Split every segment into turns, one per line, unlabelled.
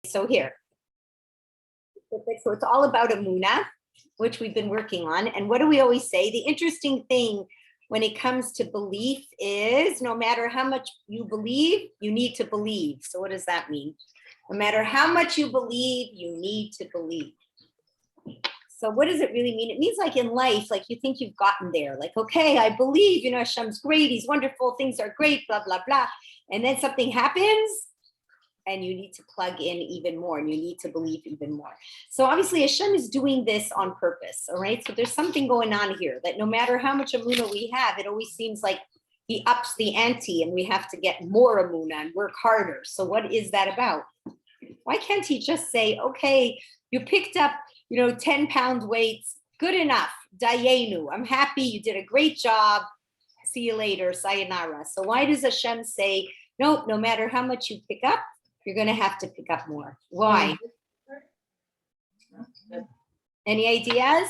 So here, so it's all about Emunah, which we've been working on. And what do we always say? The interesting thing when it comes to belief is no matter how much you believe, you need to believe. So what does that mean? No matter how much you believe, you need to believe. So what does it really mean? It means like in life, like you think you've gotten there, like, okay, I believe, you know, Hashem's great, he's wonderful, things are great, blah, blah, blah. And then something happens and you need to plug in even more and you need to believe even more. So obviously Hashem is doing this on purpose, all right? So there's something going on here that no matter how much Emunah we have, it always seems like he ups the ante and we have to get more Emunah and work harder. So what is that about? Why can't he just say, okay, you picked up, 10-pound weights, good enough, dayenu, I'm happy, you did a great job, see you later, sayonara. So why does Hashem say, nope, no matter how much you pick up, you're going to have to pick up more? Why? Any ideas?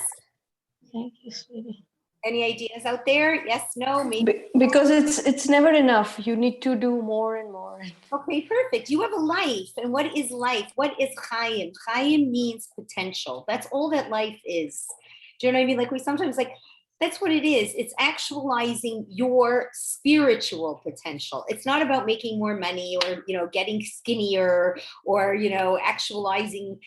Thank you, sweetie.
Any ideas out there? Yes, no, maybe?
Because it's never enough. You need to do more and more.
Okay, perfect. You have a life. And what is life? What is chayim? Chayim means potential. That's all that life is. Do you know what I mean? Like we sometimes that's what it is. It's actualizing your spiritual potential. It's not about making more money or, getting skinnier or, actualizing,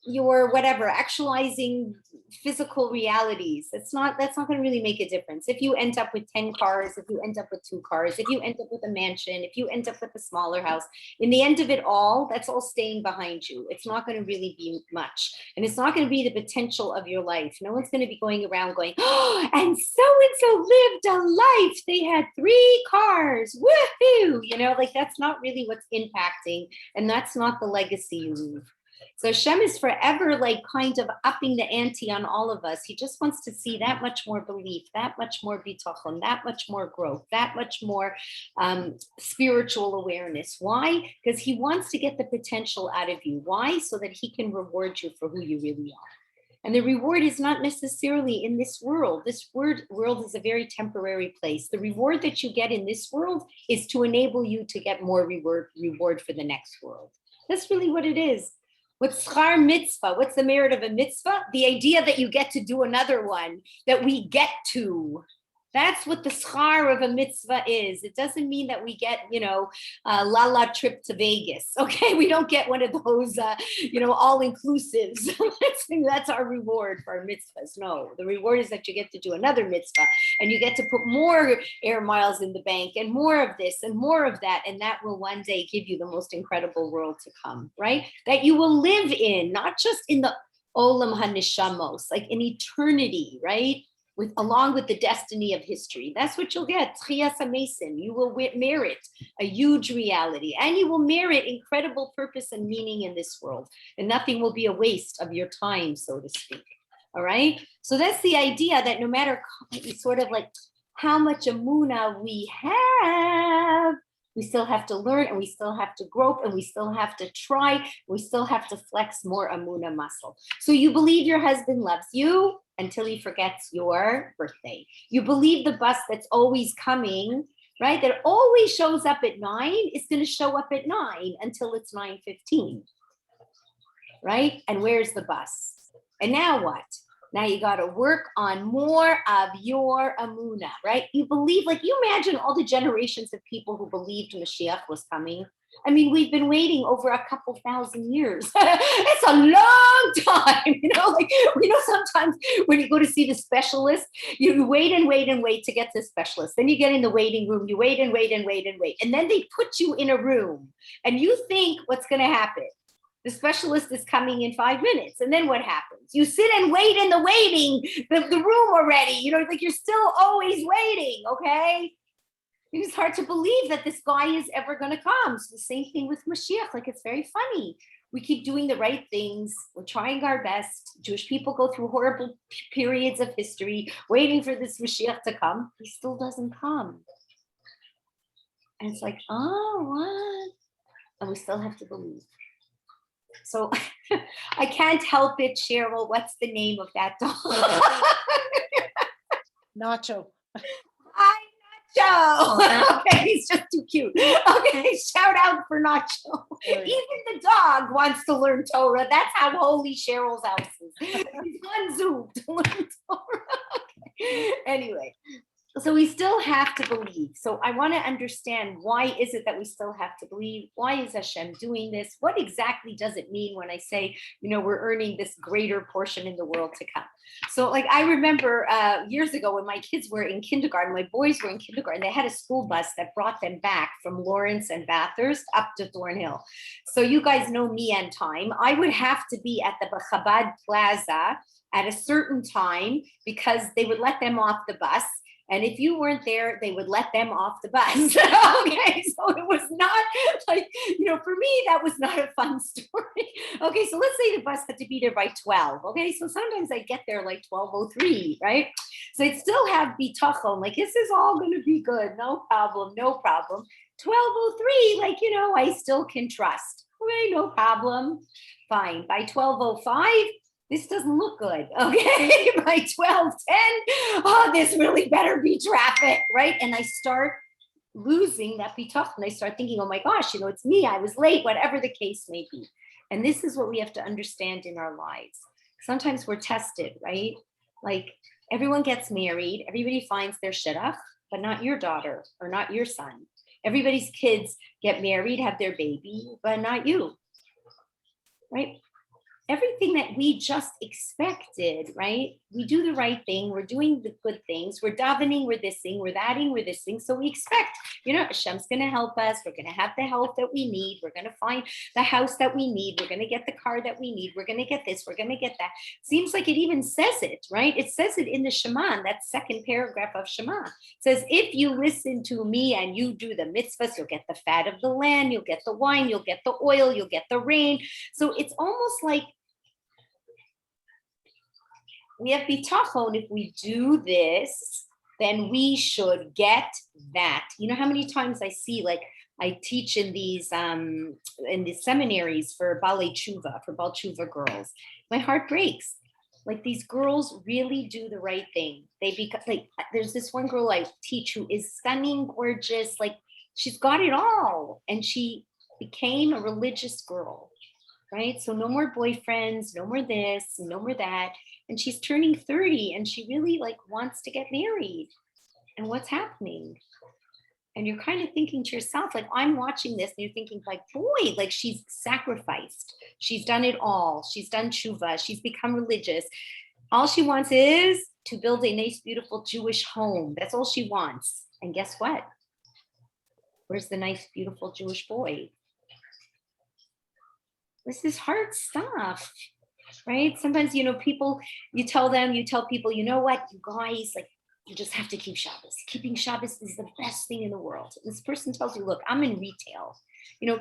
your whatever, actualizing physical realities. That's not going to really make a difference. If you end up with 10 cars, if you end up with 2 cars, if you end up with a mansion, if you end up with a smaller house, in the end of it all, that's all staying behind you. It's not going to really be much. And it's not going to be the potential of your life. No one's going to be going around going, oh, and so lived a life. They had 3 cars. Woohoo! That's not really what's impacting. And that's not the legacy you leave. So Hashem is forever kind of upping the ante on all of us. He just wants to see that much more belief, that much more bitachon, that much more growth, that much more spiritual awareness. Why? Because he wants to get the potential out of you. Why? So that he can reward you for who you really are. And the reward is not necessarily in this world. This world is a very temporary place. The reward that you get in this world is to enable you to get more reward for the next world. That's really what it is. What's schar mitzvah? What's the merit of a mitzvah? The idea that you get to do another one, that we get to. That's what the schar of a mitzvah is. It doesn't mean that we get, la trip to Vegas. Okay, we don't get one of those, all-inclusives. That's our reward for our mitzvahs. No, the reward is that you get to do another mitzvah and you get to put more air miles in the bank and more of this and more of that. And that will one day give you the most incredible world to come, right? That you will live in, not just in the olam hanishamos, like in eternity, right? Along with the destiny of history. That's what you'll get. Tchias HaMesim. You will merit a huge reality and you will merit incredible purpose and meaning in this world. And nothing will be a waste of your time, so to speak. All right? So that's the idea that no matter sort of how much Emunah we have, we still have to learn and we still have to grow and we still have to try. We still have to flex more Emunah muscle. So you believe your husband loves you until he forgets your birthday. You believe the bus that's always coming, right? That always shows up at 9 is going to show up at 9 until it's 9:15, right? And where's the bus? And now what? Now you got to work on more of your Emunah, right? You believe, you imagine all the generations of people who believed Mashiach was coming. I mean, we've been waiting over a couple thousand years. It's a long time, sometimes when you go to see the specialist, you wait and wait and wait to get to the specialist. Then you get in the waiting room, you wait and wait and wait and wait. And then they put you in a room and you think what's going to happen. The specialist is coming in 5 minutes. And then what happens? You sit and wait in the the room already, you're still always waiting, okay? It's hard to believe that this guy is ever going to come. So the same thing with Mashiach. It's very funny. We keep doing the right things. We're trying our best. Jewish people go through horrible periods of history, waiting for this Mashiach to come. He still doesn't come. And it's what? And we still have to believe. So I can't help it, Cheryl. What's the name of that dog?
Nacho.
Nacho. Okay, he's just too cute. Okay, shout out for Nacho. Even the dog wants to learn Torah. That's how holy Cheryl's house is. He's on Zoom to learn Torah. Okay. Anyway, so we still have to believe. So I want to understand, why is it that we still have to believe? Why is Hashem doing this? What exactly does it mean when I say, we're earning this greater portion in the world to come? So like, I remember years ago when my kids were in kindergarten, my boys were in kindergarten, they had a school bus that brought them back from Lawrence and Bathurst up to Thornhill. So you guys know me and time. I would have to be at the Chabad Plaza at a certain time because they would let them off the bus. And if you weren't there, they would let them off the bus. Okay, so it was not like, for me, that was not a fun story. Okay, so let's say the bus had to be there by 12. Okay, so sometimes I get there like 12:03, right? So I'd still have bitachon, like this is all going to be good, no problem, no problem. 12:03, like, I still can trust. Okay, no problem, fine. By 12:05, this doesn't look good. Okay, by 12:10, oh, this really better be traffic, right? And I start losing that bitachon. I start thinking, oh my gosh, it's me, I was late, whatever the case may be. And this is what we have to understand in our lives. Sometimes we're tested, right? Like everyone gets married, everybody finds their shidduch, but not your daughter or not your son. Everybody's kids get married, have their baby, but not you, right? Everything that we just expected, right? We do the right thing. We're doing the good things. We're davening, we're this thing, we're thating, we're this thing. So we expect, Hashem's going to help us. We're going to have the health that we need. We're going to find the house that we need. We're going to get the car that we need. We're going to get this. We're going to get that. Seems like it even says it, right? It says it in the Shema, that second paragraph of Shema. It says, if you listen to me and you do the mitzvahs, you'll get the fat of the land, you'll get the wine, you'll get the oil, you'll get the rain. So it's almost like, we have bitachon, if we do this, then we should get that. You know how many times I see, like I teach in these seminaries for Balei Tshuva, for Baal Tshuva girls. My heart breaks. Like these girls really do the right thing. There's this one girl I teach who is stunning, gorgeous, like she's got it all. And she became a religious girl, right? So no more boyfriends, no more this, no more that. And she's turning 30 and she really wants to get married. And what's happening? And you're kind of thinking to yourself, like, I'm watching this and you're thinking like, boy, like she's sacrificed. She's done it all. She's done tshuva. She's become religious. All she wants is to build a nice, beautiful Jewish home. That's all she wants. And guess what? Where's the nice, beautiful Jewish boy? This is hard stuff. Right? Sometimes, people, you tell people, you know what, you guys, like, you just have to keep Shabbos. Keeping Shabbos is the best thing in the world. And this person tells you, look, I'm in retail.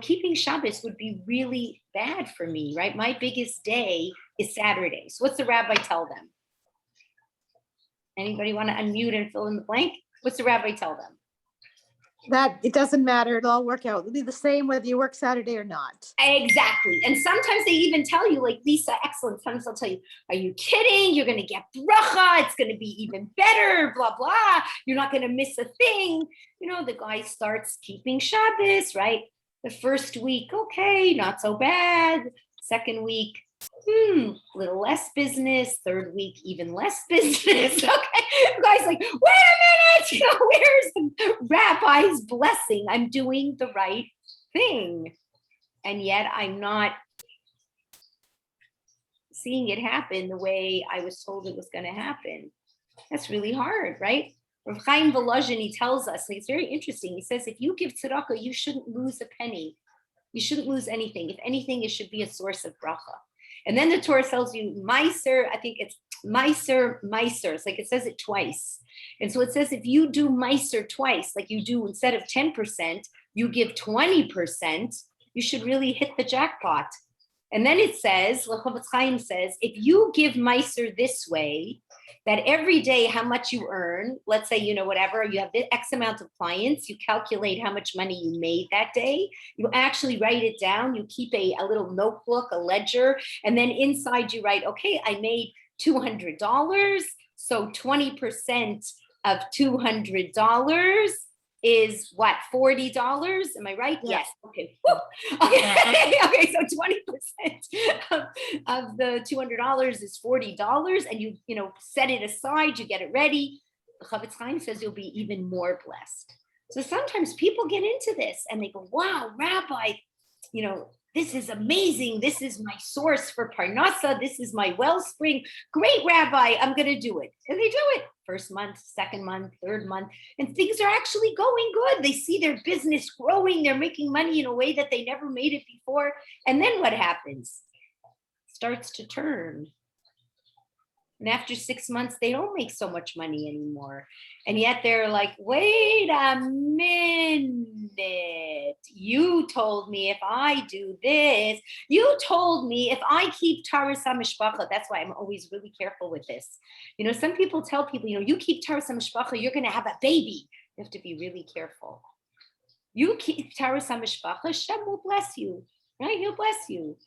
Keeping Shabbos would be really bad for me, right? My biggest day is Saturday. So what's the rabbi tell them? Anybody want to unmute and fill in the blank? What's the rabbi tell them?
That it doesn't matter. It'll all work out. It'll be the same whether you work Saturday or not.
Exactly. And sometimes they even tell you, like, Lisa, excellent. Sometimes they'll tell you, are you kidding? You're going to get bracha. It's going to be even better, blah, blah. You're not going to miss a thing. The guy starts keeping Shabbos, right? The first week, okay, not so bad. Second week, little less business. Third week, even less business. Okay. The guy's like, wait a minute, where's the rabbi's blessing? I'm doing the right thing. And yet I'm not seeing it happen the way I was told it was going to happen. That's really hard, right? Rav Chaim Volozhin, he tells us, it's very interesting. He says, if you give tzedakah, you shouldn't lose a penny. You shouldn't lose anything. If anything, it should be a source of bracha. And then the Torah tells you, Meiser, I think it's Meiser. It's like it says it twice. And so it says if you do Meiser twice, like you do instead of 10%, you give 20%, you should really hit the jackpot. And then it says, Chofetz Chaim says, if you give Meiser this way, that every day how much you earn, let's say, whatever, you have X amount of clients, you calculate how much money you made that day, you actually write it down, you keep a little notebook, a ledger, and then inside you write, okay, I made $200, so 20% of $200 is what, $40? Am I right?
Yeah.
Yes. Okay. Woo. Okay. Okay. So 20% of the $200 is $40, and you set it aside. You get it ready. The Chavetz Chaim says you'll be even more blessed. So sometimes people get into this and they go, "Wow, Rabbi, this is amazing. This is my source for parnasa. This is my wellspring. Great, Rabbi, I'm going to do it." And they do it. First month, second month, third month, and things are actually going good. They see their business growing. They're making money in a way that they never made it before. And then what happens? Starts to turn. And after 6 months, they don't make so much money anymore. And yet they're like, "Wait a minute. You told me if I do this, you told me if I keep Taras HaMishpacha." That's why I'm always really careful with this. Some people tell people, you keep Taras HaMishpacha, you're going to have a baby. You have to be really careful. You keep Taras HaMishpacha, Hashem will bless you, right? He'll bless you.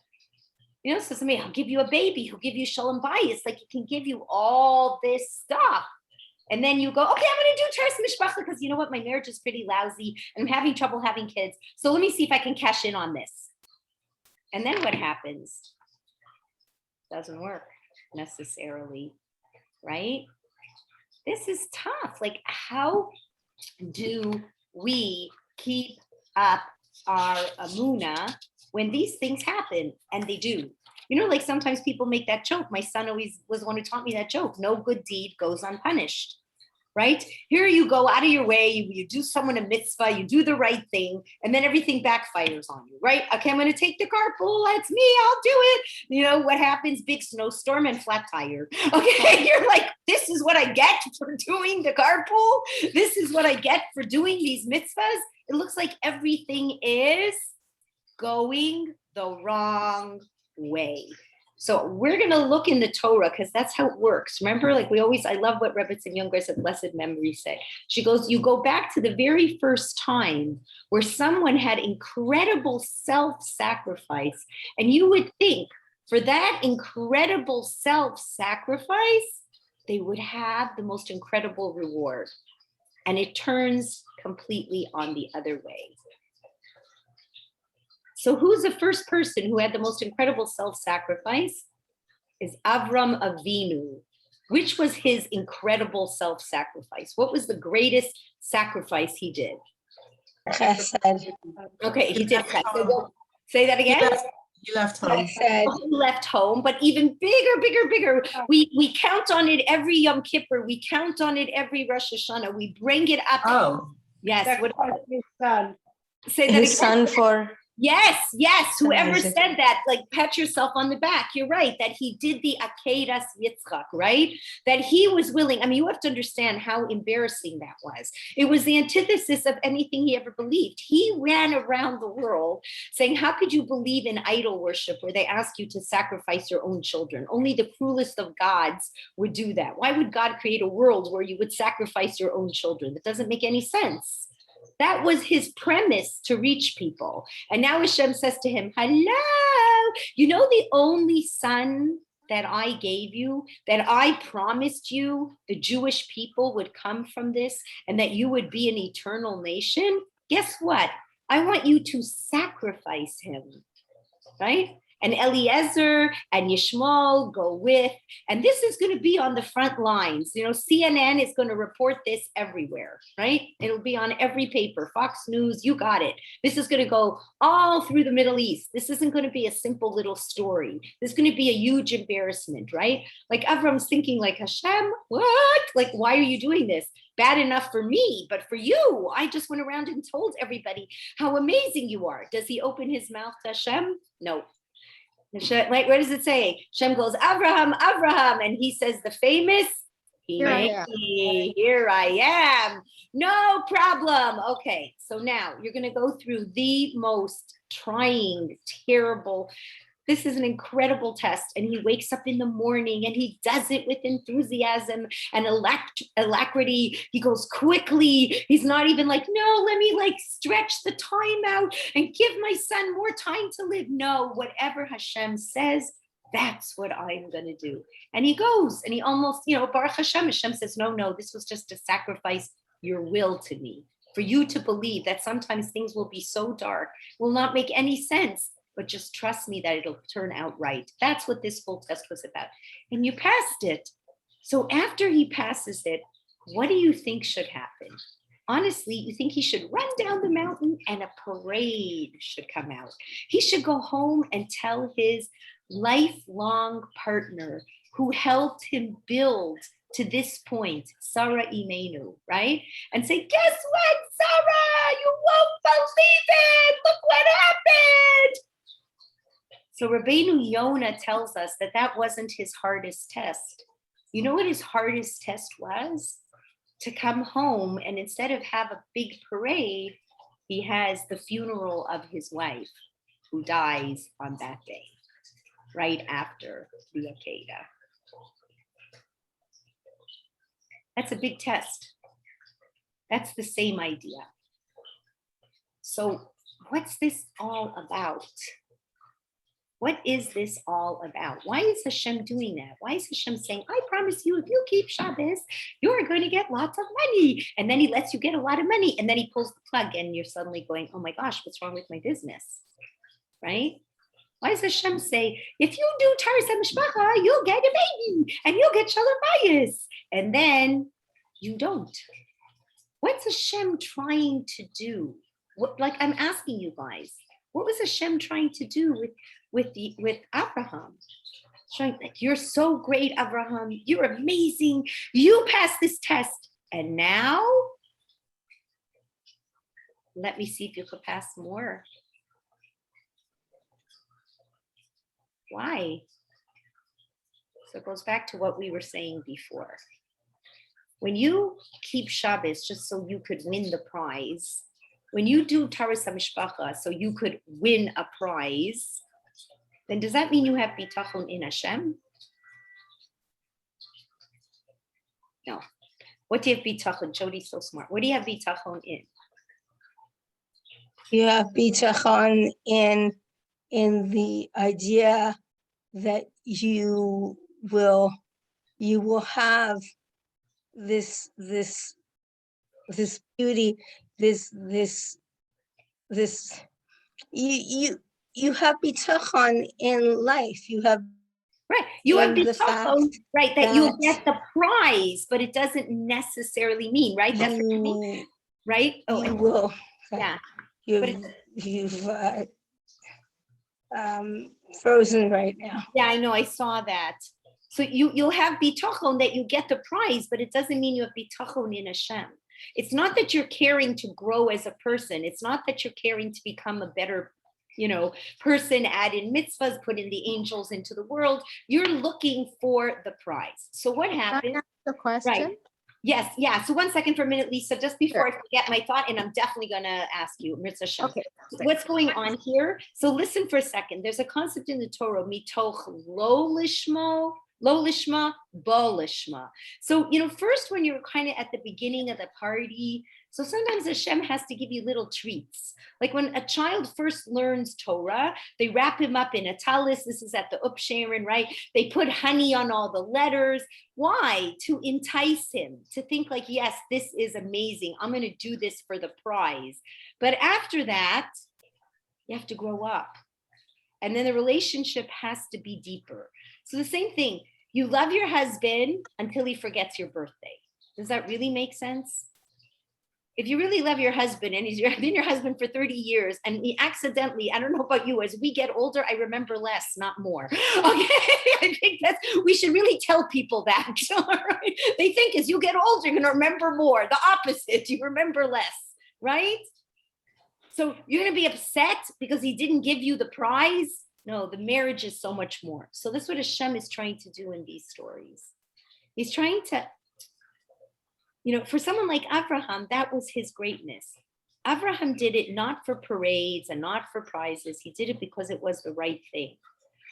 So somebody, "I'll give you a baby, he'll give you shalom bayis," like he can give you all this stuff. And then you go, "Okay, I'm going to do Taras Mishpacha because you know what? My marriage is pretty lousy and I'm having trouble having kids. So let me see if I can cash in on this." And then what happens? Doesn't work necessarily, right? This is tough. Like, how do we keep up our emunah when these things happen? And they do. Like sometimes people make that joke. My son always was the one who taught me that joke. No good deed goes unpunished, right? Here you go out of your way, you do someone a mitzvah, you do the right thing, and then everything backfires on you, right? "Okay, I'm going to take the carpool. That's me. I'll do it." What happens? Big snowstorm and flat tire. Okay, you're like, "This is what I get for doing the carpool. This is what I get for doing these mitzvahs." It looks like everything is going the wrong way. So we're going to look in the Torah because that's how it works. Remember, I love what Rebbetzin Younger said, blessed memory said. She goes, you go back to the very first time where someone had incredible self-sacrifice, and you would think for that incredible self-sacrifice, they would have the most incredible reward. And it turns completely on the other way. So who's the first person who had the most incredible self-sacrifice? Is Avram Avinu. Which was his incredible self-sacrifice? What was the greatest sacrifice he did?
Chesed.
Okay, he did chesed. Say that again?
He left home.
Chesed.
He left home, but even bigger. We count on it every Yom Kippur. We count on it every Rosh Hashanah. We bring it up.
Oh.
Yes.
His son.
Say that
His
again.
son for
Yes. Whoever
amazing.
said that, pat yourself on the back. You're right, that he did the Akedas Yitzchak, right? That he was willing. I mean, you have to understand how embarrassing that was. It was the antithesis of anything he ever believed. He ran around the world saying, how could you believe in idol worship where they ask you to sacrifice your own children? Only the cruelest of gods would do that. Why would God create a world where you would sacrifice your own children? That doesn't make any sense. That was his premise to reach people. And now Hashem says to him, hello, the only son that I gave you, that I promised you the Jewish people would come from this and that you would be an eternal nation. Guess what? I want you to sacrifice him, right? And Eliezer and Yishmael go with, and this is going to be on the front lines. CNN is going to report this everywhere, right? It'll be on every paper, Fox News, you got it. This is going to go all through the Middle East. This isn't going to be a simple little story. This is going to be a huge embarrassment, right? Avram's thinking Hashem, what? Why are you doing this? Bad enough for me, but for you, I just went around and told everybody how amazing you are. Does he open his mouth to Hashem? No. Where does it say? Shem goes, Abraham, and he says the famous,
Here I am.
Here I am. No problem. Okay, so now you're going to go through the most trying, terrible. This is an incredible test. And he wakes up in the morning and he does it with enthusiasm and alacrity. He goes quickly. He's not even no, let me stretch the time out and give my son more time to live. No, whatever Hashem says, that's what I'm going to do. And he goes and he almost, Baruch Hashem says, no, this was just to sacrifice your will to me. For you to believe that sometimes things will be so dark, will not make any sense, but just trust me that it'll turn out right. That's what this whole test was about. And you passed it. So after he passes it, what do you think should happen? Honestly, you think he should run down the mountain and a parade should come out. He should go home and tell his lifelong partner who helped him build to this point, Sarah Imenu, right? And say, guess what, Sarah? You won't believe it. Look what happened. So Rabbeinu Yonah tells us that that wasn't his hardest test. You know what his hardest test was? To come home and instead of have a big parade, he has the funeral of his wife who dies on that day, right after the Akedah. That's a big test. That's the same idea. So what's this all about? What is this all about? Why is Hashem doing that? Why is Hashem saying, I promise you, if you keep Shabbos, you're going to get lots of money. And then he lets you get a lot of money. And then he pulls the plug and you're suddenly going, oh my gosh, what's wrong with my business? Right? Why does Hashem say, if you do Taras HaMishpacha, you'll get a baby and you'll get Shalom Bayis. And then you don't. What's Hashem trying to do? Like I'm asking you guys, what was Hashem trying to do with Abraham? Showing like, you're so great, Abraham. You're amazing. You passed this test. And now, let me see if you could pass more. Why? So it goes back to what we were saying before. When you keep Shabbos just so you could win the prize, when you do Taras HaMishpacha so you could win a prize, then does that mean you have bitachon in Hashem? No. What do you have bitachon? Jody's so smart. What do you have bitachon in?
You have bitachon in the idea that you will have this beauty, this you have bitachon in life. You have
right. You have bitachon, right? That you'll get the prize, but it doesn't necessarily mean, right? That's what you mean, right? Oh,
you will.
Yeah.
You've frozen right now.
Yeah, I know. I saw that. So you'll have bitachon that you get the prize, but it doesn't mean you have bitachon in Hashem. It's not that you're caring to grow as a person. It's not that you're caring to become a better, person, add in mitzvahs, put in the angels into the world. You're looking for the prize. So what happens?
The question.
Right. Yes. Yeah. So 1 second for a minute, Lisa, just before I forget my thought, and I'm definitely going to ask you, Mirza Shem,
Okay.
what's going on here? So listen for a second. There's a concept in the Torah, mitoch lo lishma, bo lishma. So, first when you're kind of at the beginning of the party, so sometimes Hashem has to give you little treats. Like when a child first learns Torah, they wrap him up in a talis. This is at the Upsharon, right? They put honey on all the letters. Why? To entice him, to think like, yes, this is amazing. I'm going to do this for the prize. But after that, you have to grow up. And then the relationship has to be deeper. So the same thing, you love your husband until he forgets your birthday. Does that really make sense? If you really love your husband and he's been your husband for 30 years and he accidentally, I don't know about you, as we get older, I remember less, not more. Okay, I think we should really tell people that. Right? They think as you get older, you're gonna remember more. The opposite, you remember less, right? So you're gonna be upset because he didn't give you the prize? No, the marriage is so much more. So that's what Hashem is trying to do in these stories. He's trying to, for someone like Abraham, that was his greatness. Abraham did it not for parades and not for prizes. He did it because it was the right thing.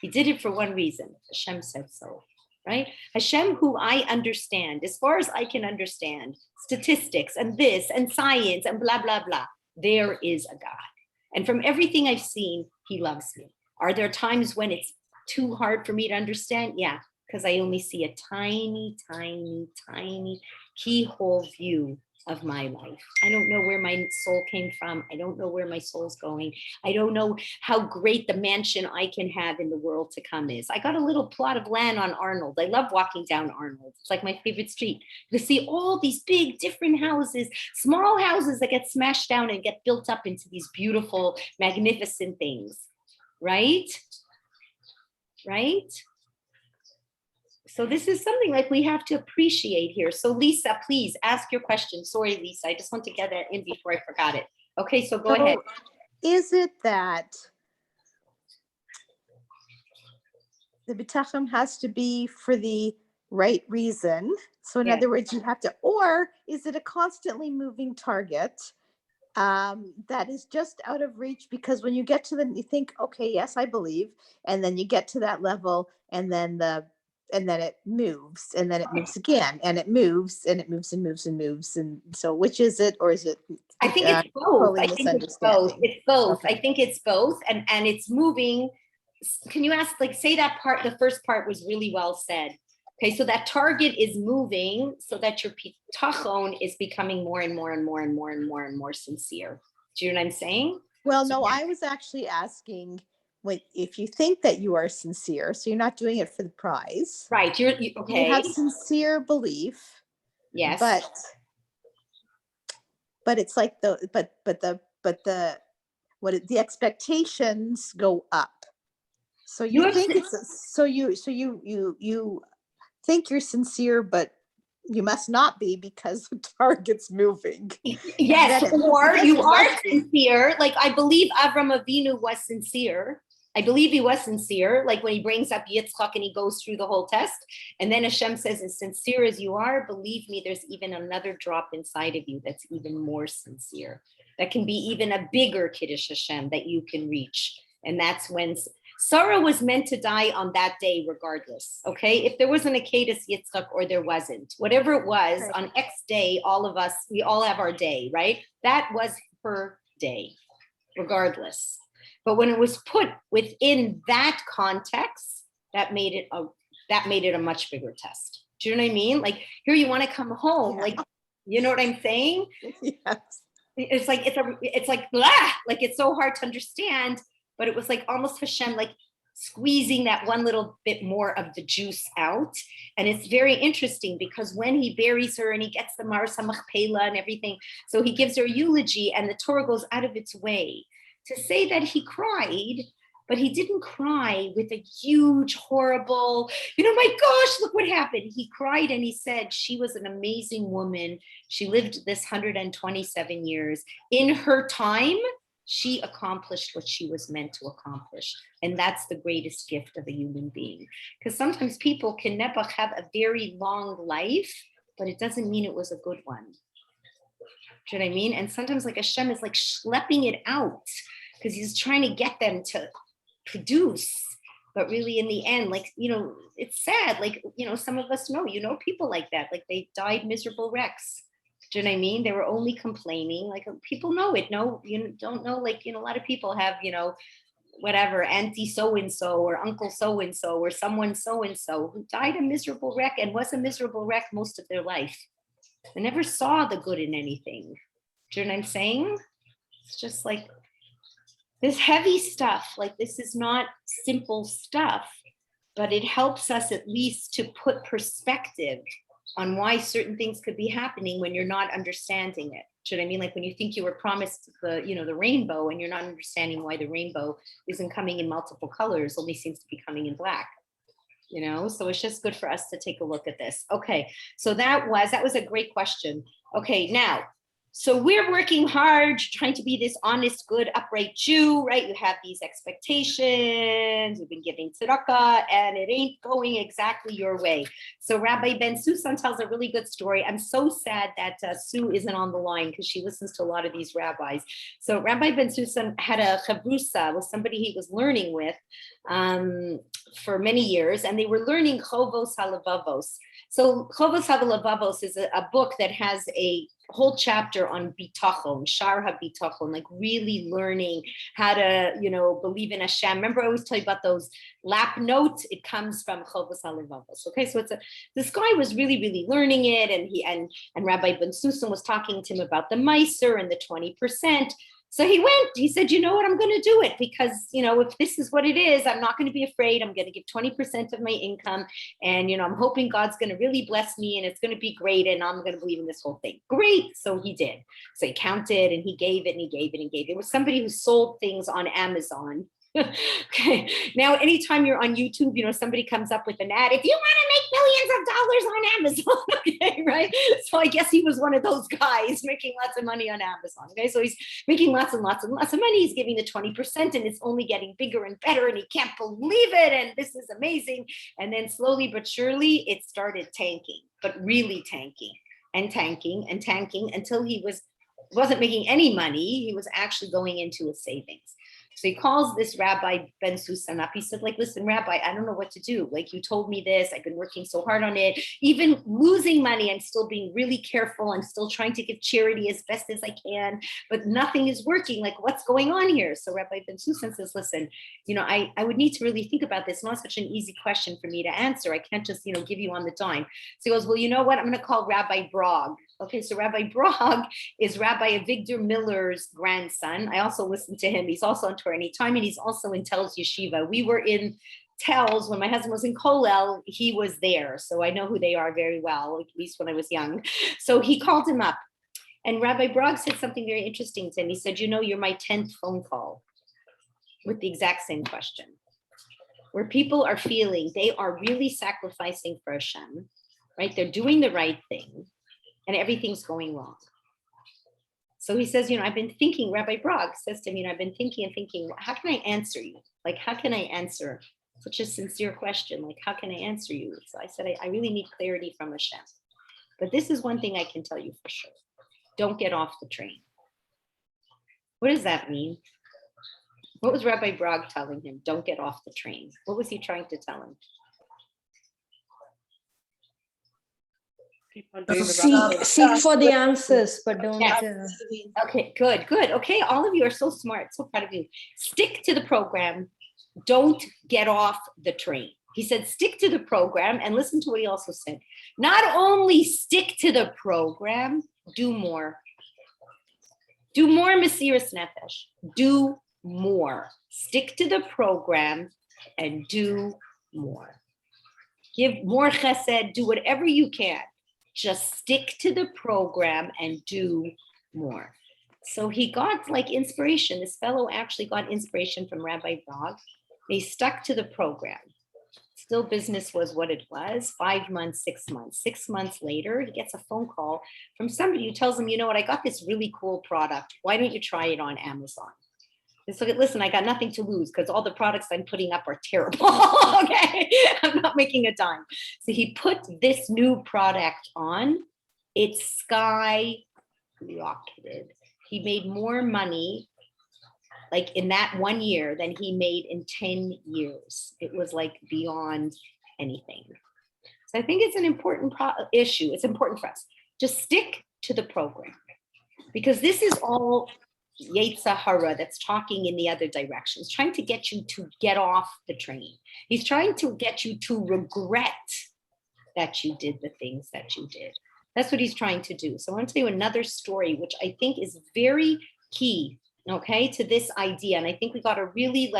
He did it for one reason. Hashem said so, right? Hashem, who I understand, as far as I can understand, statistics and this and science and blah, blah, blah. There is a God. And from everything I've seen, he loves me. Are there times when it's too hard for me to understand? Yeah, because I only see a tiny, tiny, tiny keyhole view of my life. I don't know where my soul came from. I don't know where my soul's going. I don't know how great the mansion I can have in the world to come is. I got a little plot of land on Arnold. I love walking down Arnold. It's like my favorite street. You see all these big different houses, small houses that get smashed down and get built up into these beautiful, magnificent things, right? Right? So this is something like we have to appreciate here. So Lisa, please ask your question. Sorry, Lisa, I just want to get that in before I forgot it. Okay, so go ahead.
Is it that the bitachon has to be for the right reason? So in
Yes.
other words, you have to, or is it a constantly moving target that is just out of reach? Because when you get to you think, okay, yes, I believe, and then you get to that level, and then it moves, and then it moves again, and it moves, and it moves and moves and moves. And so which is it, or is it?
I think it's both.
totally
I think it's both.
misunderstanding?
It's both.
Okay.
I think it's both. And it's moving. Can you ask, like, say that part, the first part was really well said. Okay, so that target is moving so that your bitachon is becoming more and more and more and more and more and more sincere. Do you know what I'm saying?
Well,
So
no, I was actually asking if you think that you are sincere, so you're not doing it for the prize.
Right. Okay.
You have sincere belief,
Yes.
but it's like the expectations go up. So you think you think you're sincere, but you must not be because the target's moving.
Yes, or you are
must be.
sincere. Like, I believe Avram Avinu was sincere. I believe he was sincere. Like when he brings up Yitzchak and he goes through the whole test. And then Hashem says, as sincere as you are, believe me, there's even another drop inside of you that's even more sincere. That can be even a bigger Kiddush Hashem that you can reach. And that's when Sarah was meant to die on that day regardless, okay? If there was an Akedas Yitzchak or there wasn't, whatever it was,
Right.
on X day, all of us, we all have our day, right? That was her day, regardless. But when it was put within that context, that made it a much bigger test. Do you know what I mean? Like, here you want to come home,
Yeah.
like, you know what I'm saying?
Yes.
It's like blah, like it's so hard to understand. But it was like almost Hashem like squeezing that one little bit more of the juice out. And it's very interesting because when he buries her and he gets the Marsa Machpelah and everything, so he gives her a eulogy and the Torah goes out of its way to say that he cried, but he didn't cry with a huge, horrible, my gosh, look what happened. He cried and he said, she was an amazing woman. She lived this 127 years. In her time, she accomplished what she was meant to accomplish. And that's the greatest gift of a human being. Because sometimes people can never have a very long life, but it doesn't mean it was a good one. Do you know what I mean? And sometimes like Hashem is like schlepping it out because he's trying to get them to produce. But really in the end, like, it's sad. Like, some of us know, people like that, like they died miserable wrecks. Do you know what I mean? They were only complaining. Like people know it. No, you don't know. Like, a lot of people have, whatever, auntie so-and-so or uncle so-and-so or someone so-and-so who died a miserable wreck and was a miserable wreck most of their life. They never saw the good in anything. Do you know what I'm saying? It's just like this heavy stuff. Like this is not simple stuff, but it helps us at least to put perspective on why certain things could be happening when you're not understanding it. Do you know what I mean? Like when you think you were promised the rainbow and you're not understanding why the rainbow isn't coming in multiple colors, only seems to be coming in black. So it's just good for us to take a look at this. Okay, so that was a great question. Okay, now, so we're working hard, trying to be this honest, good, upright Jew, right? You have these expectations, you've been giving tzedakah, and it ain't going exactly your way. So Rabbi Ben Susan tells a really good story. I'm so sad that Sue isn't on the line because she listens to a lot of these rabbis. So Rabbi Ben Susan had a chavrusa with somebody he was learning with for many years, and they were learning Chovos HaLevavos. So Chovos HaLevavos is a book that has a whole chapter on bitachon, shar ha-bitachon, like really learning how to, believe in Hashem. Remember, I always tell you about those lap notes. It comes from Chovos HaLevavos. Okay, so this guy was really, really learning it, and Rabbi Ben Susan was talking to him about the Meiser and the 20%. So he went, he said, you know what, I'm going to do it because, if this is what it is, I'm not going to be afraid. I'm going to give 20% of my income. And, I'm hoping God's going to really bless me and it's going to be great. And I'm going to believe in this whole thing. Great. So he did. So he counted and he gave it and he gave it and gave it. It was somebody who sold things on Amazon. Okay. Now, anytime you're on YouTube, somebody comes up with an ad, if you want to make millions of dollars on Amazon, okay, right? So I guess he was one of those guys making lots of money on Amazon. Okay. So he's making lots and lots and lots of money. He's giving the 20% and it's only getting bigger and better and he can't believe it. And this is amazing. And then slowly but surely it started tanking, but really tanking and tanking and tanking until he wasn't making any money. He was actually going into his savings. So he calls this Rabbi Ben Susan up. He said, listen, Rabbi, I don't know what to do. You told me this. I've been working so hard on it. Even losing money, I'm still being really careful. I'm still trying to give charity as best as I can, but nothing is working. What's going on here? So Rabbi Ben Susan says, listen, I would need to really think about this. It's not such an easy question for me to answer. I can't just, give you on the dime. So he goes, well, you know what? I'm going to call Rabbi Brog. Okay, so Rabbi Brog is Rabbi Avigdor Miller's grandson. I also listened to him. He's also on Torah Anytime, and he's also in Tel's Yeshiva. We were in Tel's when my husband was in Kollel. He was there, so I know who they are very well, at least when I was young. So he called him up, and Rabbi Brog said something very interesting to him. He said, you're my 10th phone call with the exact same question, where people are feeling they are really sacrificing for Hashem, right? They're doing the right thing, and everything's going wrong. So he says, I've been thinking, Rabbi Brog says to me, I've been thinking and thinking, how can I answer you? How can I answer such a sincere question? How can I answer you? So I said, I really need clarity from Hashem. But this is one thing I can tell you for sure. Don't get off the train. What does that mean? What was Rabbi Brog telling him? Don't get off the train. What was he trying to tell him?
Seek for the answers, but don't.
Yes. Okay, good. Okay, all of you are so smart. So proud of you. Stick to the program. Don't get off the train. He said, stick to the program, and listen to what he also said. Not only stick to the program, do more. Do more Mesiras Nefesh. Do more. Stick to the program and do more. Give more chesed. Do whatever you can. Just stick to the program and do more. So he got inspiration. This fellow actually got inspiration from Rabbi Brog. They stuck to the program. Still business was what it was. 5 months, 6 months. 6 months later, he gets a phone call from somebody who tells him, you know what, I got this really cool product. Why don't you try it on Amazon? It's listen, I got nothing to lose because all the products I'm putting up are terrible. Okay, I'm not making a dime. So he put this new product on. It skyrocketed. He made more money in that 1 year than he made in 10 years. It was beyond anything. So I think it's an important issue. It's important for us. Just stick to the program because this is all Yetzer Hara that's talking in the other direction. He's trying to get you to get off the train. He's trying to get you to regret that you did the things that you did. That's what he's trying to do. So I want to tell you another story, which I think is very key, okay, to this idea. And I think we got to really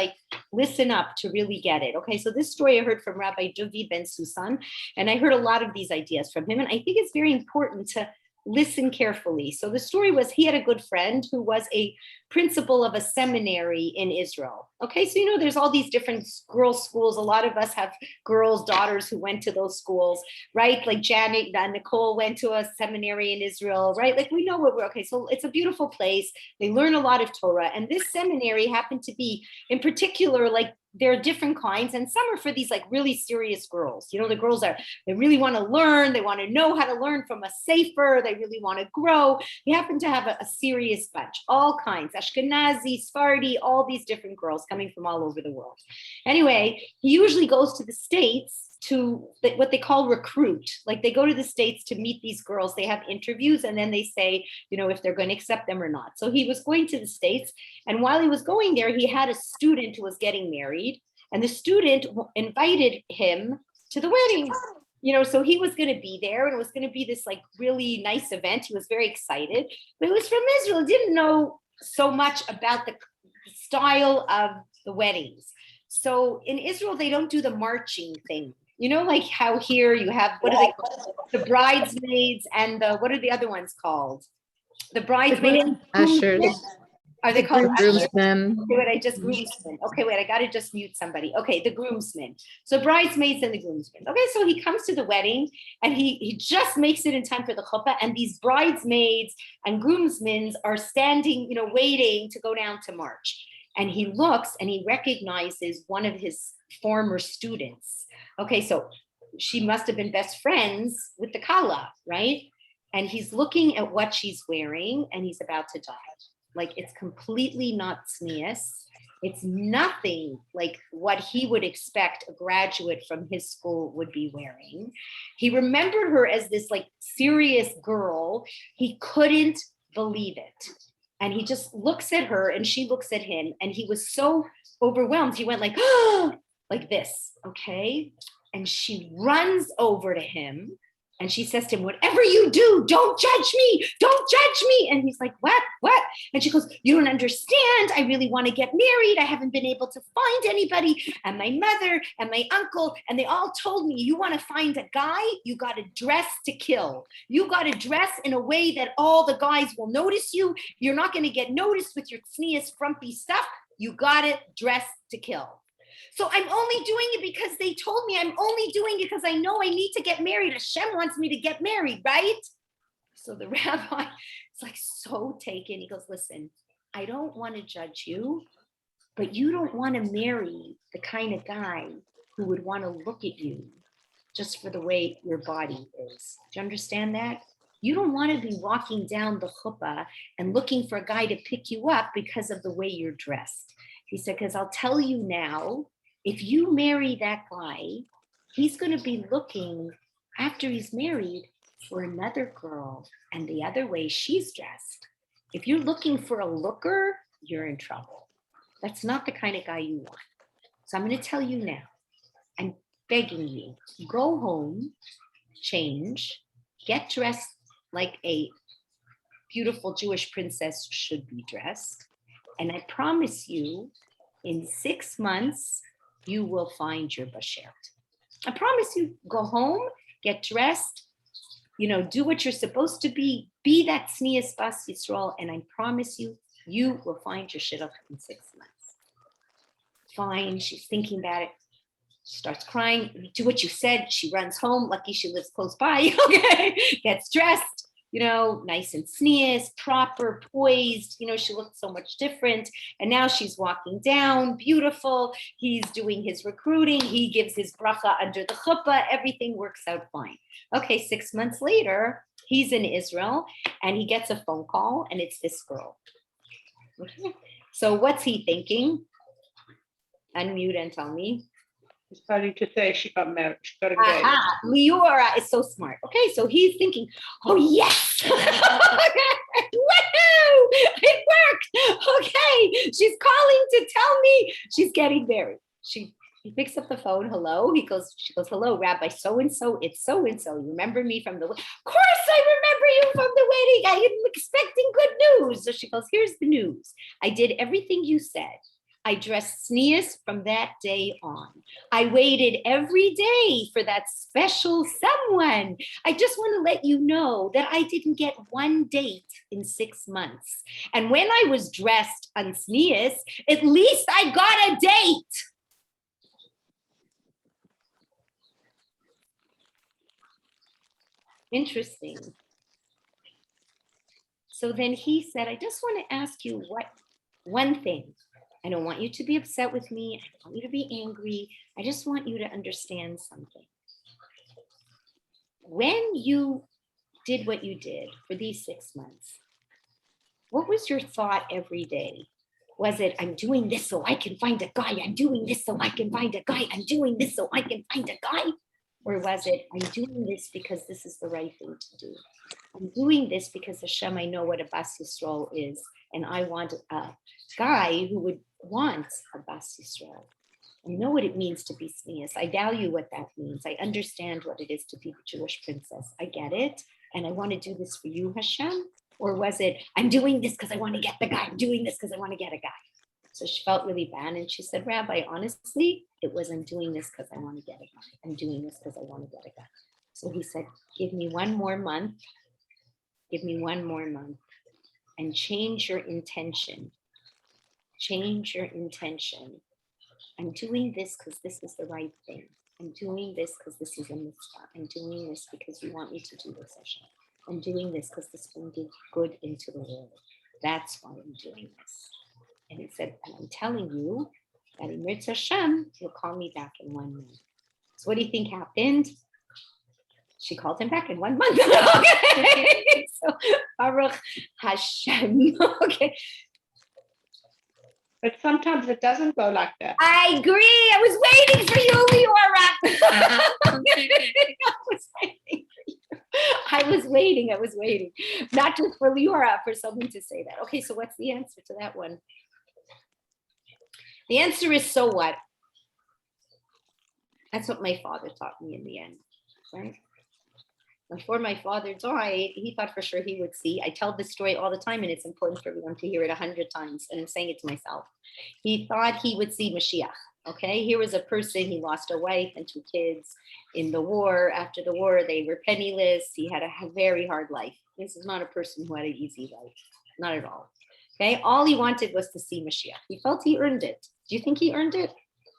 listen up to really get it. Okay, so this story I heard from Rabbi David Ben Susan, and I heard a lot of these ideas from him. And I think it's very important to listen carefully. So the story was he had a good friend who was a principal of a seminary in Israel. Okay, so there's all these different girls' schools. A lot of us have girls, daughters who went to those schools, right? Janet and Nicole went to a seminary in Israel, right? We know what we're okay. So it's a beautiful place. They learn a lot of Torah. And this seminary happened to be, in particular, there are different kinds, and some are for these really serious girls. The girls they really want to learn. They want to know how to learn from a safer. They really want to grow. You happen to have a serious bunch, all kinds. Ashkenazi, Sephardi, all these different girls coming from all over the world. Anyway, he usually goes to the States to what they call recruit. Like they go to the States to meet these girls. They have interviews and then they say, if they're going to accept them or not. So he was going to the States. And while he was going there, he had a student who was getting married. And the student invited him to the wedding. So he was going to be there and it was going to be this like really nice event. He was very excited, but he was from Israel, didn't know so much about the style of the weddings. So in Israel, they don't do the marching thing. Like how here you have, what are they called? The bridesmaids and what are the other ones called? The bridesmaids.
Ushers.
Are they called
groomsmen?
Okay, wait, groomsmen. Okay, wait, I got to just mute somebody. Okay, the groomsmen. So bridesmaids and the groomsmen. Okay, so he comes to the wedding and he just makes it in time for the chuppah. And these bridesmaids and groomsmen are standing, waiting to go down to march. And he looks and he recognizes one of his former students. Okay, so she must have been best friends with the Kala, right? And he's looking at what she's wearing and he's about to die. Like it's completely not tznius. It's nothing like what he would expect a graduate from his school would be wearing. He remembered her as this like serious girl. He couldn't believe it. And he just looks at her and she looks at him and he was so overwhelmed. He went like, oh, like this, okay? And she runs over to him and she says to him, whatever you do, don't judge me, don't judge me. And he's like, what? And she goes, you don't understand. I really want to get married. I haven't been able to find anybody. And my mother and my uncle, and they all told me, you want to find a guy, you got to dress to kill. You got to dress in a way that all the guys will notice you. You're not going to get noticed with your tznius, frumpy stuff. You got to dress to kill. So I'm only doing it because they told me. I'm only doing it because I know I need to get married. Hashem wants me to get married, right? So the rabbi is like so taken. He goes, listen, I don't want to judge you, but you don't want to marry the kind of guy who would want to look at you just for the way your body is. Do you understand that? You don't want to be walking down the chuppah and looking for a guy to pick you up because of the way you're dressed. He said, because I'll tell you now, if you marry that guy, he's going to be looking after he's married for another girl and the other way she's dressed. If you're looking for a looker, you're in trouble. That's not the kind of guy you want. So I'm going to tell you now, I'm begging you, go home, change, get dressed like a beautiful Jewish princess should be dressed. And I promise you, in 6 months, you will find your bashert. I promise you, go home, get dressed, do what you're supposed to be that tznius bas Yisrael, and I promise you, you will find your shidduch in 6 months. Fine, she's thinking about it. She starts crying, do what you said. She runs home, lucky she lives close by, okay, gets dressed, nice and tznius, proper, poised, she looked so much different. And now she's walking down, beautiful. He's doing his recruiting. He gives his bracha under the chuppah. Everything works out fine. Okay, 6 months later, he's in Israel and he gets a phone call and it's this girl. Okay. So what's he thinking? Unmute and tell me.
He's starting to say she got married. She got engaged.
Aha, Liora is so smart. Okay, so he's thinking, oh yes, woohoo, it worked. Okay, she's calling to tell me she's getting married. He picks up the phone. Hello. She goes, hello, Rabbi so-and-so. It's so-and-so. You remember me from the wedding? Of course I remember you from the wedding. I am expecting good news. So she goes, here's the news. I did everything you said. I dressed tznius from that day on. I waited every day for that special someone. I just want to let you know that I didn't get one date in 6 months. And when I was dressed on tznius, at least I got a date. Interesting. So then he said, I just want to ask you one thing. I don't want you to be upset with me. I don't want you to be angry. I just want you to understand something. When you did what you did for these 6 months, what was your thought every day? Was it, I'm doing this so I can find a guy, I'm doing this so I can find a guy, I'm doing this so I can find a guy? Or was it, I'm doing this because this is the right thing to do? I'm doing this because Hashem, I know what a Bas Yisrael is, and I want a guy who would want a Bas Yisrael. I know what it means to be tznius. I value what that means. I understand what it is to be the Jewish princess. I get it, and I want to do this for you, Hashem. Or was it, I'm doing this because I want to get the guy. I'm doing this because I want to get a guy. So she felt really bad, and she said, Rabbi, honestly, it was I'm doing this because I want to get a guy. I'm doing this because I want to get a guy. So he said, give me one more month. Give me one more month and change your intention. Change your intention. I'm doing this because this is the right thing. I'm doing this because this is a mitzvah. I'm doing this because you want me to do this, Hashem. I'm doing this because this will give good into the world. That's why I'm doing this. And he said, and I'm telling you that in Mirz Hashem, you'll call me back in 1 month. So what do you think happened? She called him back in 1 month. Okay. So Baruch Hashem. Okay.
But sometimes it doesn't go like that.
I agree. I was waiting for you, Leora. I was waiting. Not just for Leora, for someone to say that. Okay, so what's the answer to that one? The answer is, so what? That's what my father taught me in the end, right? Before my father died, he thought for sure he would see. I tell this story all the time, and it's important for everyone to hear it 100 times, and I'm saying it to myself. He thought he would see Mashiach, okay? Here was a person, he lost a wife and 2 kids in the war. After the war, they were penniless. He had a very hard life. This is not a person who had an easy life, not at all, okay? All he wanted was to see Mashiach. He felt he earned it. Do you think he earned it?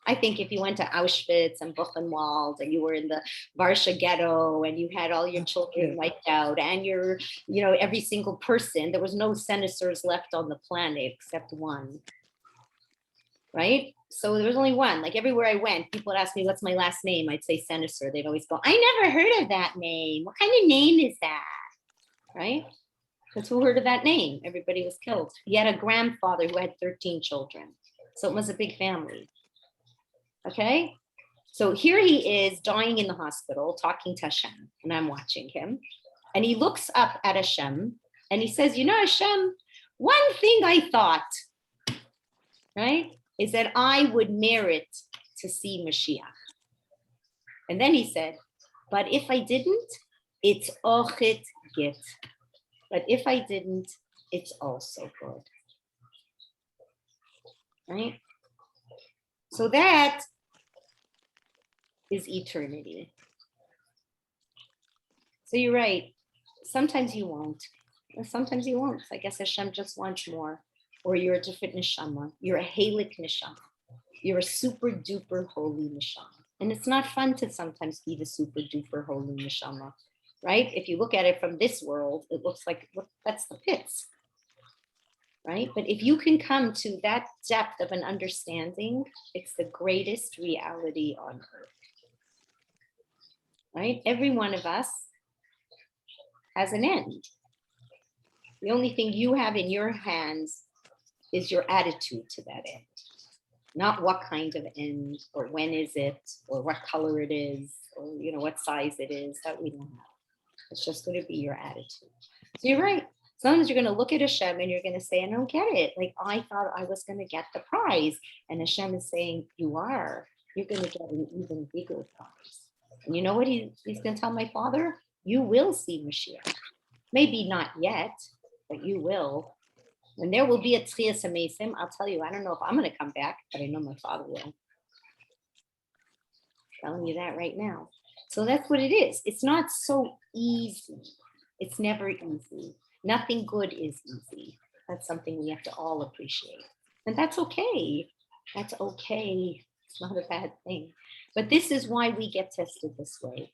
I think if you went to Auschwitz and Buchenwald and you were in the Varsha ghetto and you had all your children wiped out and your, every single person, there was no senators left on the planet except one, right? So there was only one. Like everywhere I went, people would ask me, what's my last name? I'd say senator. They'd always go, I never heard of that name. What kind of name is that? Right? Because who heard of that name? Everybody was killed. He had a grandfather who had 13 children. So it was a big family. Okay, so here he is dying in the hospital, talking to Hashem, and I'm watching him. And he looks up at Hashem and he says, Hashem, one thing I thought, right, is that I would merit to see Mashiach. And then he said, but if I didn't, it's ochit git. But if I didn't, it's also good. Right? So that is eternity. So you're right. Sometimes you won't. Sometimes you won't. I guess Hashem just wants more. Or you're a different neshama. You're a halik neshama. You're a super duper holy neshama. And it's not fun to sometimes be the super duper holy neshama, right? If you look at it from this world, it looks like that's the pits. Right? But if you can come to that depth of an understanding, it's the greatest reality on earth. Right? Every one of us has an end. The only thing you have in your hands is your attitude to that end. Not what kind of end, or when is it, or what color it is, or what size it is. That we don't have. It's just going to be your attitude. So you're right. Sometimes you're going to look at Hashem and you're going to say, I don't get it. Like, I thought I was going to get the prize. And Hashem is saying, you are. You're going to get an even bigger prize. And you know what he's going to tell my father? You will see Mashiach. Maybe not yet, but you will. When there will be a Tchias HaMesim, I'll tell you, I don't know if I'm going to come back, but I know my father will. I'm telling you that right now. So that's what it is. It's not so easy. It's never easy. Nothing good is easy. That's something we have to all appreciate. And that's okay. That's okay. It's not a bad thing. But this is why we get tested this way.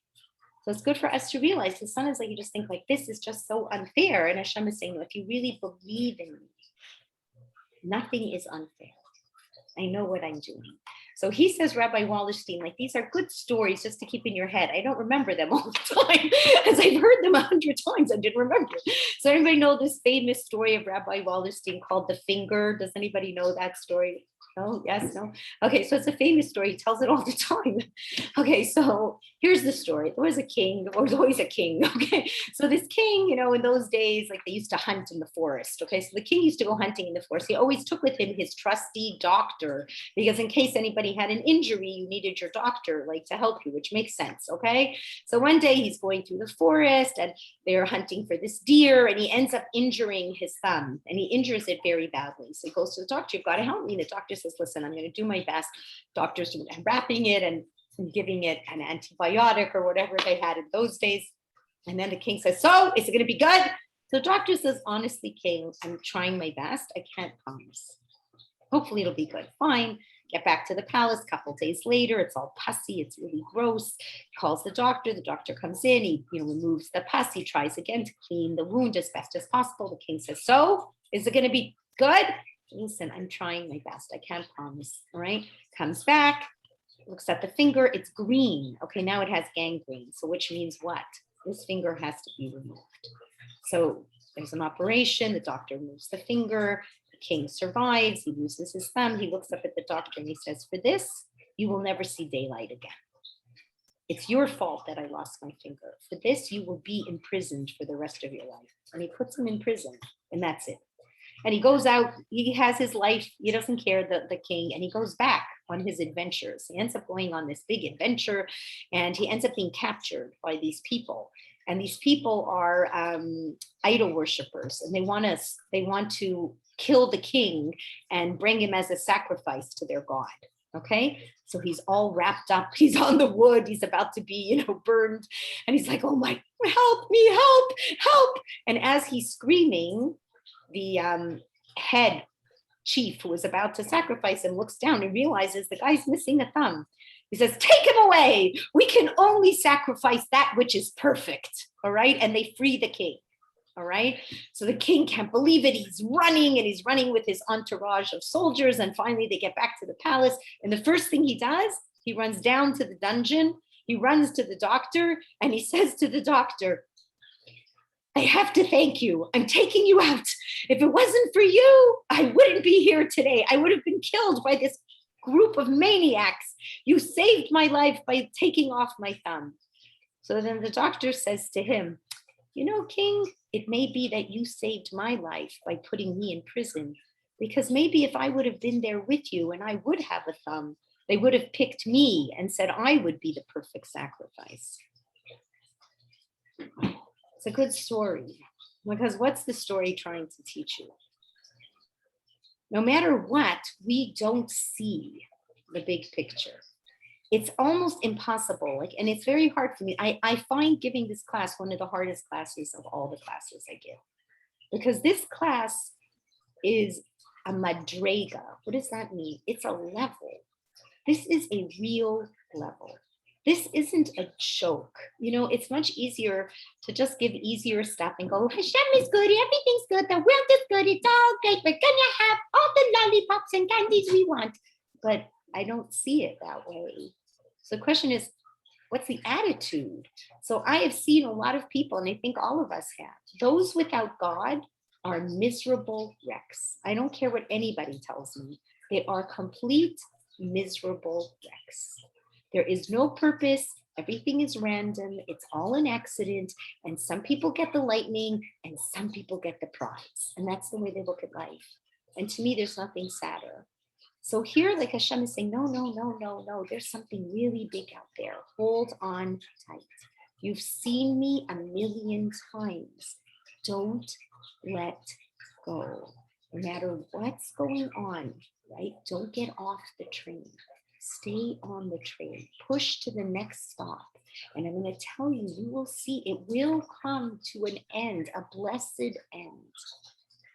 So it's good for us to realize, because sometimes you just think like, this is just so unfair. And Hashem is saying, if you really believe in me, nothing is unfair. I know what I'm doing. So he says, Rabbi Wallerstein, like, these are good stories just to keep in your head. I don't remember them all the time, as I've heard them 100 times. I didn't remember. So everybody know this famous story of Rabbi Wallerstein called The Finger? Does anybody know that story? No? Yes? No? Okay, so it's a famous story. He tells it all the time. Okay, so here's the story. There was a king. There was always a king. Okay, so this king, you know, in those days, like, they used to hunt in the forest. Okay, so the king used to go hunting in the forest. He always took with him his trusty doctor, because in case anybody had an injury, you needed your doctor, like, to help you, which makes sense. Okay, so one day he's going through the forest and they're hunting for this deer, and he ends up injuring his thumb, and he injures it very badly. So he goes to the doctor, you've got to help me. And the doctor says, listen, I'm going to do my best. Doctors are wrapping it and giving it an antibiotic or whatever they had in those days. And then the king says, so is it going to be good? So the doctor says, honestly, king, I'm trying my best. I can't promise. Hopefully it'll be good. Fine. Get back to the palace. A couple days later, it's all pussy. It's really gross. He calls the doctor. The doctor comes in. He, removes the pus. He tries again to clean the wound as best as possible. The king says, so is it going to be good? Listen, I'm trying my best. I can't promise. All right. Comes back, looks at the finger. It's green. Okay. Now it has gangrene. So which means what? This finger has to be removed. So there's an operation. The doctor removes the finger. The king survives. He loses his thumb. He looks up at the doctor and he says, for this, you will never see daylight again. It's your fault that I lost my finger. For this, you will be imprisoned for the rest of your life. And he puts him in prison, and that's it. And he goes out, he has his life, he doesn't care, the king, and he goes back on his adventures. He ends up going on this big adventure, and he ends up being captured by these people. And these people are idol worshipers, and they want to kill the king and bring him as a sacrifice to their god. Okay, so he's all wrapped up, he's on the wood, he's about to be, burned, and he's like, oh my, help me, help. And as he's screaming, the head chief who was about to sacrifice him looks down and realizes the guy's missing a thumb. He says, take him away. We can only sacrifice that which is perfect. All right. And they free the king. All right. So the king can't believe it. He's running with his entourage of soldiers. And finally they get back to the palace. And the first thing he does, he runs down to the dungeon. He runs to the doctor and he says to the doctor, I have to thank you. I'm taking you out. If it wasn't for you, I wouldn't be here today. I would have been killed by this group of maniacs. You saved my life by taking off my thumb. So then the doctor says to him, King, it may be that you saved my life by putting me in prison, because maybe if I would have been there with you and I would have a thumb, they would have picked me and said I would be the perfect sacrifice. It's a good story, because what's the story trying to teach you? No matter what, we don't see the big picture. It's almost impossible, and it's very hard for me. I find giving this class one of the hardest classes of all the classes I give, because this class is a madrega. What does that mean? It's a level. This is a real level. This isn't a joke. It's much easier to just give easier stuff and go, Hashem is good, everything's good, the world is good, it's all great, we're gonna have all the lollipops and candies we want. But I don't see it that way. So the question is, what's the attitude? So I have seen a lot of people, and I think all of us have, those without God are miserable wrecks. I don't care what anybody tells me. They are complete miserable wrecks. There is no purpose. Everything is random. It's all an accident. And some people get the lightning and some people get the prize. And that's the way they look at life. And to me, there's nothing sadder. So here, like Hashem is saying, no. There's something really big out there. Hold on tight. You've seen me a million times. Don't let go. No matter what's going on, right? Don't get off the train. Stay on the train, push to the next stop. And I'm going to tell you, you will see it will come to an end, a blessed end.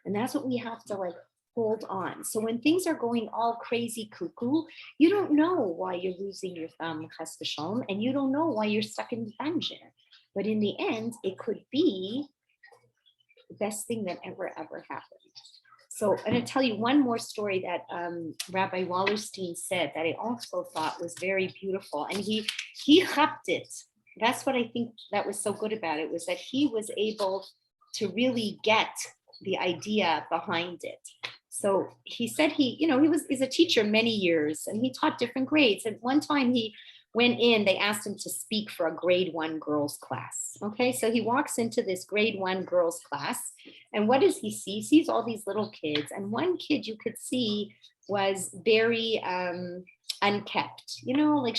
And that's what we have to hold on. So when things are going all crazy cuckoo, you don't know why you're losing your thumb, chas v'shalom, and you don't know why you're stuck in the dungeon. But in the end, it could be the best thing that ever happened. So I'm going to tell you one more story that Rabbi Wallerstein said that I also thought was very beautiful. And he chapped it. That's what I think that was so good about it, was that he was able to really get the idea behind it. So he said he's a teacher many years, and he taught different grades. And one time he went in, they asked him to speak for a grade 1 girls class. Okay, so he walks into this grade 1 girls class, and what does he see? He sees all these little kids, and one kid you could see was very unkept, like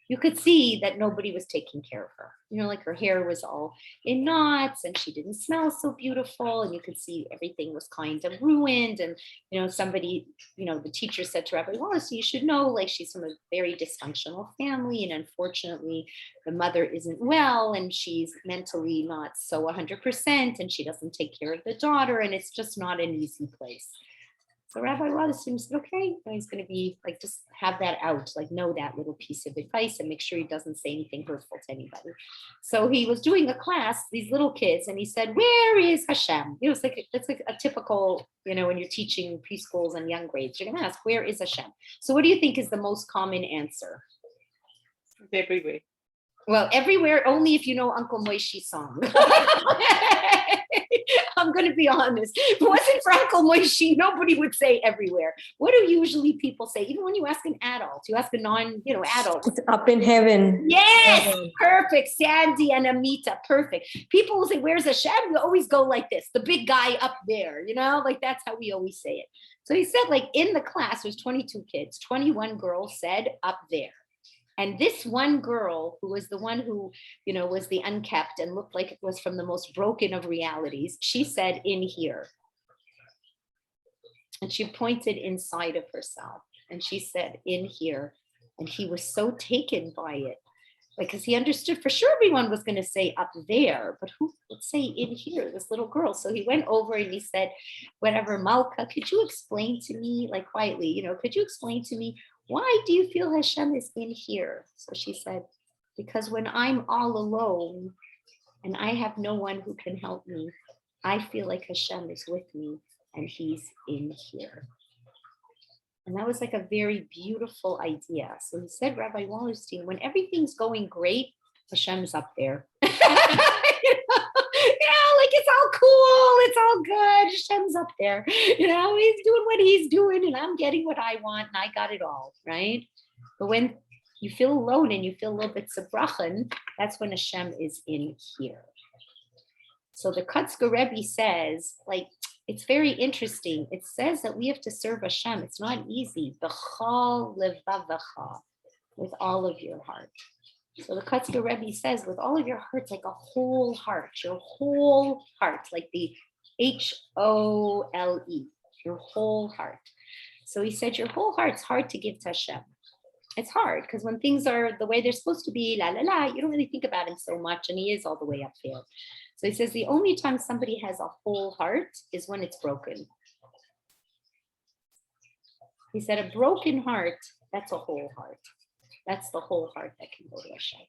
you could see that nobody was taking care of her. Like her hair was all in knots, and she didn't smell so beautiful, and you could see everything was kind of ruined. And somebody, the teacher said to Rabbi Wallace, you should know, like, she's from a very dysfunctional family, and unfortunately the mother isn't well, and she's mentally not so 100%, and she doesn't take care of the daughter, and it's just not an easy place. So Rabbi Wallace said, okay, he's going to be like, just have that out, like, know that little piece of advice and make sure he doesn't say anything hurtful to anybody. So he was doing a class, these little kids, and he said, where is Hashem? It's like a typical, when you're teaching preschools and young grades, you're going to ask, where is Hashem? So what do you think is the most common answer?
Everywhere.
Well, everywhere, only if you know Uncle Moishi's song. I'm going to be honest. If it wasn't for Uncle Moishi, nobody would say everywhere. What do usually people say? Even when you ask an adult, you ask a adult.
It's up in heaven.
Yes, perfect. Sandy and Amita, perfect. People will say, where's Hashem? We always go like this, the big guy up there, like that's how we always say it. So he said, like, in the class, there's 22 kids, 21 girls said up there. And this one girl, who was the one who, was the unkept and looked like it was from the most broken of realities, she said, in here. And she pointed inside of herself, and she said, in here. And he was so taken by it, because he understood for sure everyone was going to say up there, but who would say in here, this little girl? So he went over and he said, whatever, Malka, could you explain to me, like, quietly, could you explain to me, why do you feel Hashem is in here? So she said, because when I'm all alone and I have no one who can help me, I feel like Hashem is with me and he's in here. And that was like a very beautiful idea. So he said, Rabbi Wallerstein, when everything's going great, Hashem's up there. Like, it's all cool, it's all good. Hashem's up there. He's doing what he's doing, and I'm getting what I want, and I got it all, right? But when you feel alone and you feel a little bit sabrachan, that's when Hashem is in here. So the Kutzker Rebbe says, like, it's very interesting. It says that we have to serve Hashem. It's not easy. B'chol levavacha, with all of your heart. So the Kutzker Rebbe says, with all of your heart, like a whole heart, your whole heart, like the H-O-L-E, your whole heart. So he said, your whole heart's hard to give to Hashem. It's hard because when things are the way they're supposed to be, la la la, you don't really think about him so much, and he is all the way up there. So he says the only time somebody has a whole heart is when it's broken. He said a broken heart, that's a whole heart. That's the whole heart that can go to Hashem.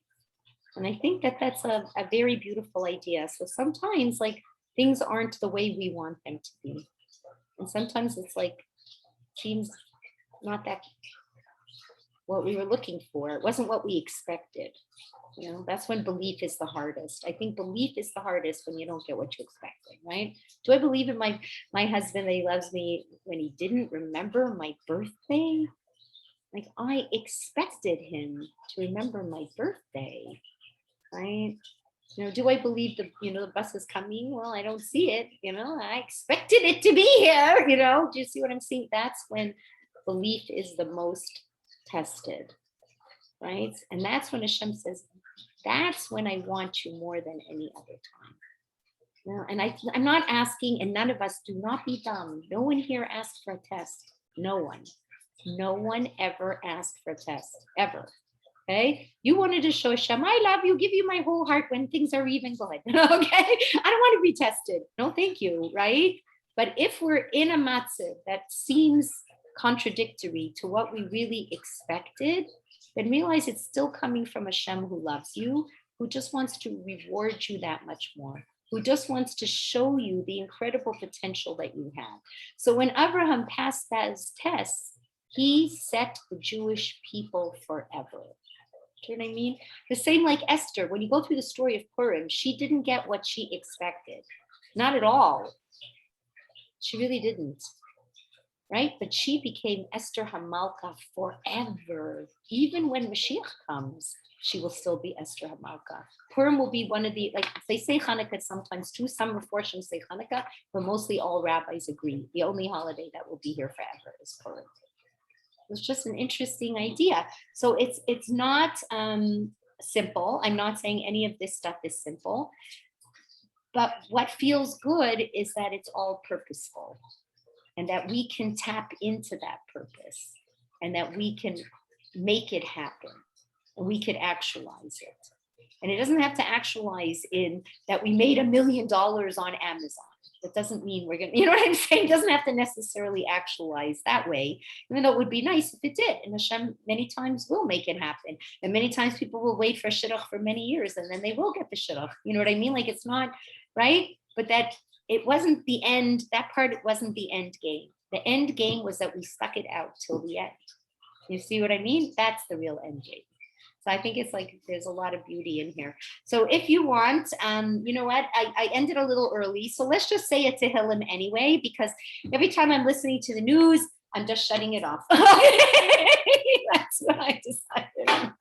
And I think that that's a very beautiful idea. So sometimes, like, things aren't the way we want them to be. And sometimes it's like, seems not that what we were looking for. It wasn't what we expected. That's when belief is the hardest. I think belief is the hardest when you don't get what you expected, right? Do I believe in my husband that he loves me when he didn't remember my birthday? Like, I expected him to remember my birthday, right? Do I believe the bus is coming? Well, I don't see it, I expected it to be here, do you see what I'm saying? That's when belief is the most tested, right? And that's when Hashem says, that's when I want you more than any other time. And I'm not asking, and none of us, do not be dumb. No one here asked for a test. No one. No one ever asked for a test, ever. Okay? You wanted to show Hashem, I love you, give you my whole heart when things are even good. Okay? I don't want to be tested. No, thank you, right? But if we're in a matzav that seems contradictory to what we really expected, then realize it's still coming from Hashem who loves you, who just wants to reward you that much more. who just wants to show you the incredible potential that you have. So when Abraham passed those tests, he set the Jewish people forever. Do you know what I mean? The same like Esther, when you go through the story of Purim, she didn't get what she expected. Not at all. She really didn't. Right? But she became Esther Hamalka forever. Even when Mashiach comes, she will still be Esther Hamalka. Purim will be one of the, like they say Hanukkah sometimes too, some Reformers say Hanukkah, but mostly all rabbis agree. The only holiday that will be here forever is Purim. It's just an interesting idea. So it's not simple. I'm not saying any of this stuff is simple, but what feels good is that it's all purposeful and that we can tap into that purpose and that we can make it happen and we could actualize it. And it doesn't have to actualize in that we made $1 million on Amazon. That doesn't mean we're going to, you know what I'm saying? It doesn't have to necessarily actualize that way, even though it would be nice if it did. And Hashem many times will make it happen. And many times people will wait for a shidduch for many years and then they will get the shidduch. You know what I mean? Like it's not, right? But that it wasn't the end, that part wasn't the end game. The end game was that we stuck it out till the end. You see what I mean? That's the real end game. So I think it's like there's a lot of beauty in here. So if you want, you know what, I ended a little early. So let's just say it to Tehillim anyway, because every time I'm listening to the news, I'm just shutting it off. That's what I decided.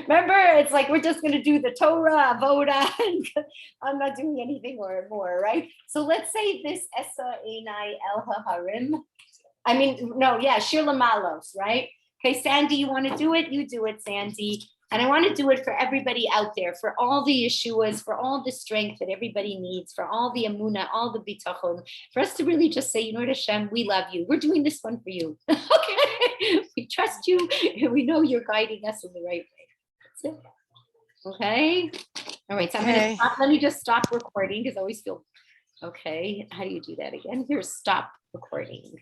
Remember, it's like we're just going to do the Torah, Avoda, and I'm not doing anything more, right? So let's say this Esa Einai El HaHarim. I mean, no, yeah, Shir Lamalos, right? Okay, Sandy, you want to do it? You do it, Sandy. And I want to do it for everybody out there, for all the Yeshuas, for all the strength that everybody needs, for all the Emunah, all the Bitachon, for us to really just say, you know what, Hashem, we love you. We're doing this one for you. Okay, we trust you. And we know you're guiding us in the right way. That's it. Okay. All right, so I'm going to stop. Let me just stop recording because I always feel, okay, how do you do that again? Here, stop recording.